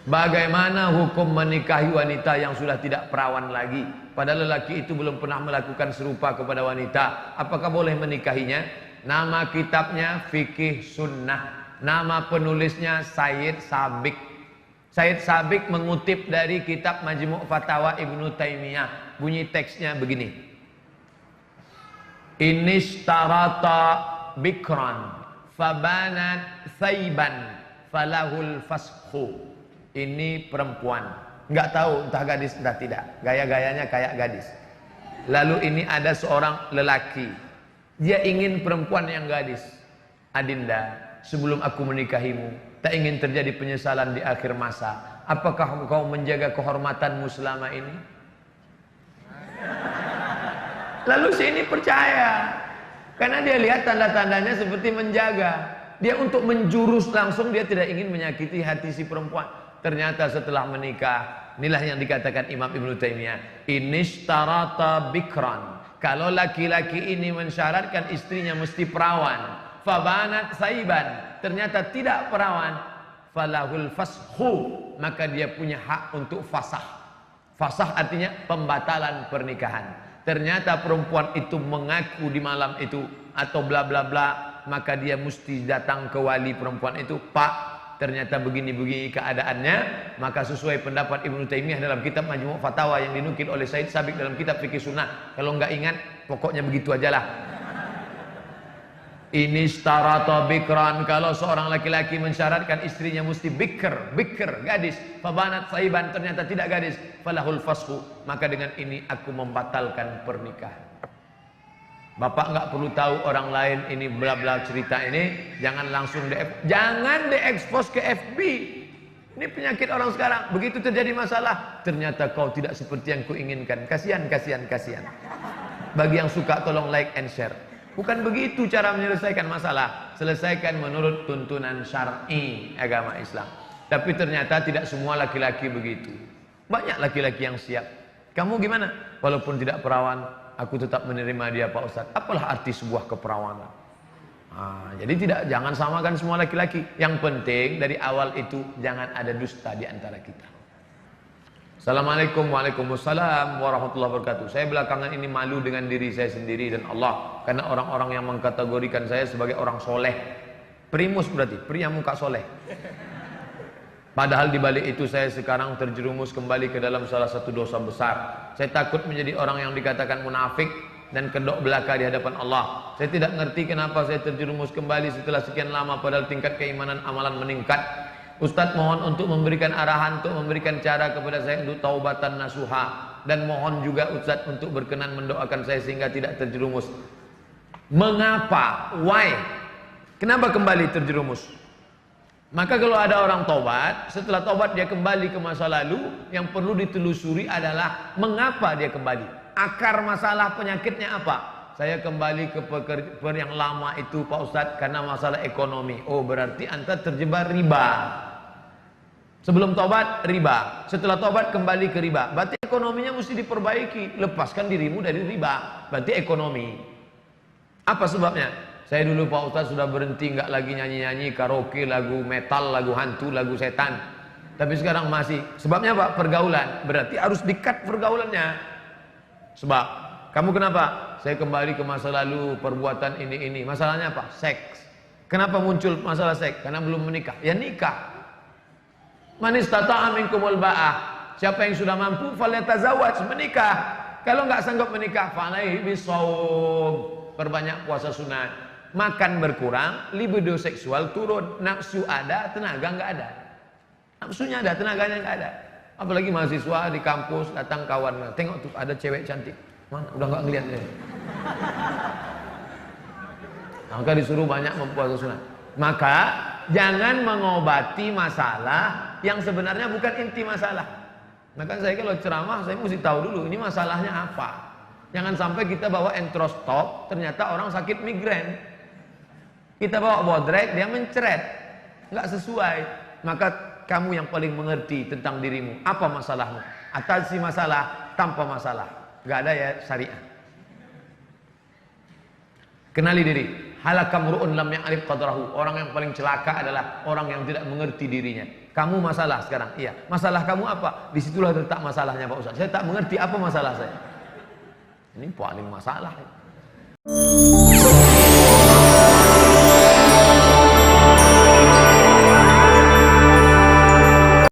Bagaimana hukum menikahi wanita yang sudah tidak perawan lagi? Padahal lelaki itu belum pernah melakukan serupa kepada wanita. Apakah boleh menikahinya? Nama kitabnya Fikih Sunnah. Nama penulisnya Sayyid Sabiq. Sayyid Sabiq mengutip dari kitab Majmu' Fatawa Ibnu Taimiyah. Bunyi teksnya begini. Inishtarata bikran fabanat thayban falahul fashu. Ini perempuan, nggak tahu entah gadis entah tidak, gaya-gayanya kayak gadis. Lalu ini ada seorang lelaki, dia ingin perempuan yang gadis. Adinda, sebelum aku menikahimu, tak ingin terjadi penyesalan di akhir masa. Apakah engkau menjaga kehormatanmu selama ini? Lalu si ini percaya, karena dia lihat tanda-tandanya seperti menjaga. Dia untuk menjurus langsung, dia tidak ingin menyakiti hati si perempuan. Ternyata setelah menikah, inilah yang dikatakan Imam Ibnu Taimiyah, inishtarata bikran. Kalau laki-laki ini mensyaratkan istrinya mesti perawan, fabanat saiban, ternyata tidak perawan, falahul fashu, maka dia punya hak untuk fasah. Fasah artinya pembatalan pernikahan. Ternyata perempuan itu mengaku di malam itu atau bla bla bla, maka dia mesti datang ke wali perempuan itu, Pak, ternyata begini-begini keadaannya. Maka sesuai pendapat Ibnu Taimiyah dalam kitab Majmu' Fatawa yang dinukil oleh Sayyid Sabiq dalam kitab Fikih Sunnah. Kalau nggak ingat, pokoknya begitu aja lah. Ini starata bikran, kalau seorang laki-laki mensyaratkan istrinya mesti bikr, gadis, fabanat saiban, ternyata tidak gadis, falahul fashu, maka dengan ini aku membatalkan pernikahan. Bapak nggak perlu tahu orang lain ini bla bla cerita ini, jangan langsung jangan diekspos ke FB. Ini penyakit orang sekarang. Begitu terjadi masalah, ternyata kau tidak seperti yang kuinginkan. Kasihan. Bagi yang suka tolong like and share. Bukan begitu cara menyelesaikan masalah. Selesaikan menurut tuntunan syar'i agama Islam. Tapi ternyata tidak semua laki-laki begitu. Banyak laki-laki yang siap. Kamu gimana? Walaupun tidak perawan, aku tetap menerima dia Pak Ustadz. Apalah arti sebuah keperawanan? Jadi jangan samakan semua laki-laki. Yang penting dari awal itu jangan ada dusta di antara kita. Assalamualaikum waalaikumsalam warahmatullahi wabarakatuh. Saya belakangan ini malu dengan diri saya sendiri dan Allah, karena orang-orang yang mengkategorikan saya sebagai orang soleh. Primus berarti pria muka soleh. Padahal di balik itu saya sekarang terjerumus kembali ke dalam salah satu dosa besar. Saya takut menjadi orang yang dikatakan munafik dan kedok belaka di hadapan Allah. Saya tidak ngerti kenapa saya terjerumus kembali setelah sekian lama, padahal tingkat keimanan amalan meningkat. Ustadz mohon untuk memberikan arahan, untuk memberikan cara kepada saya untuk taubatan nasuha, dan mohon juga Ustadz untuk berkenan mendoakan saya sehingga tidak terjerumus. Mengapa? Why? Kenapa kembali terjerumus? Maka kalau ada orang tobat, setelah tobat dia kembali ke masa lalu, yang perlu ditelusuri adalah mengapa dia kembali. Akar masalah penyakitnya apa? Saya kembali ke pekerjaan yang lama itu Pak Ustadz karena masalah ekonomi. Oh, berarti anda terjebak riba. Sebelum tobat riba, setelah tobat kembali ke riba. Berarti ekonominya mesti diperbaiki. Lepaskan dirimu dari riba. Berarti ekonomi. Apa sebabnya? Saya dulu Pak Ustadz sudah berhenti, nggak lagi nyanyi-nyanyi karaoke, lagu metal, lagu hantu, lagu setan. Tapi sekarang masih. Sebabnya Pak? Pergaulan. Berarti harus di-cut pergaulannya. Sebab kamu kenapa? Saya kembali ke masa lalu, perbuatan ini. Masalahnya apa? Seks. Kenapa muncul masalah seks? Karena belum menikah. Ya nikah. Man istata'a minkumul ba'ah. Siapa yang sudah mampu falyatazawwaj, menikah. Kalau nggak sanggup menikah, falaihi bisawm, perbanyak puasa sunat. Makan berkurang, libido seksual turun, nafsu ada, tenaga nggak ada. Nafsunya ada, tenaganya nggak ada. Apalagi mahasiswa di kampus, datang kawan, tengok tuh ada cewek cantik. Mana? Udah nggak ngeliat deh. Maka disuruh banyak mempuasa sunat. Maka jangan mengobati masalah yang sebenarnya bukan inti masalah. Maka saya kalau ceramah saya mesti tahu dulu ini masalahnya apa. Jangan sampai kita bawa entrostop, ternyata orang sakit migrain. Kita bawa bodrek, dia mencret, nggak sesuai. Maka kamu yang paling mengerti tentang dirimu. Apa masalahmu? Atasi masalah tanpa masalah. Nggak ada ya syariat. Kenali diri. halakam ru'un lam ya'rif qadrahu. Orang yang paling celaka adalah orang yang tidak mengerti dirinya. Kamu masalah sekarang, iya. Masalah kamu apa? Disitulah letak masalahnya Pak Ustaz. Saya tak mengerti apa masalah saya. Ini paling masalah.